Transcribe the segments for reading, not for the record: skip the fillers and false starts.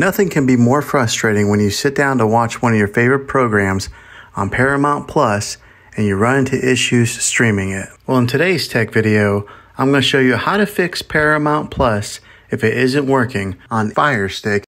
Nothing can be more frustrating when you sit down to watch one of your favorite programs on Paramount Plus and you run into issues streaming it. Well, in today's tech video, I'm going to show you how to fix Paramount Plus if it isn't working on Firestick.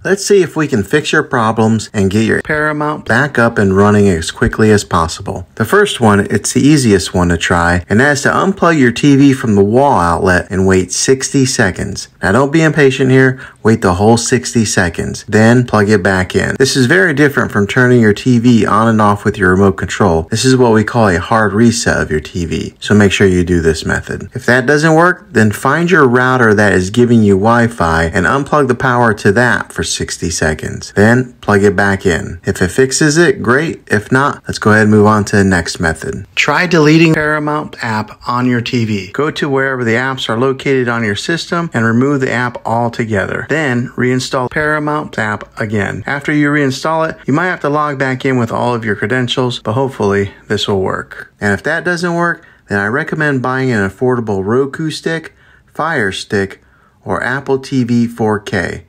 Let's see if we can fix your problems and get your Paramount back up and running as quickly as possible. The first one, it's the easiest one to try, and that's to unplug your TV from the wall outlet and wait 60 seconds. Now don't be impatient here, wait the whole 60 seconds, then plug it back in. This is very different from turning your TV on and off with your remote control. This is what we call a hard reset of your TV, so make sure you do this method. If that doesn't work, then find your router that is giving you Wi-Fi and unplug the power to that for 60 seconds. Then plug it back in. If it fixes it, great. If not, let's go ahead and move on to the next method. Try deleting Paramount app on your TV. Go to wherever the apps are located on your system and remove the app altogether. Then reinstall Paramount app again. After you reinstall it, you might have to log back in with all of your credentials, but hopefully this will work. And if that doesn't work, then I recommend buying an affordable Roku stick, Firestick, or Apple TV 4K.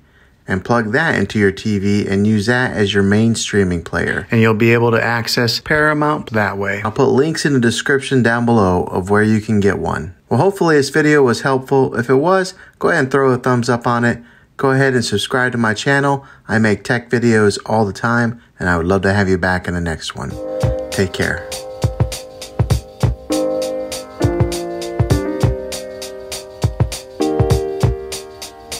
And plug that into your TV and use that as your main streaming player. And you'll be able to access Paramount that way. I'll put links in the description down below of where you can get one. Well, hopefully this video was helpful. If it was, go ahead and throw a thumbs up on it. Go ahead and subscribe to my channel. I make tech videos all the time, and I would love to have you back in the next one. Take care.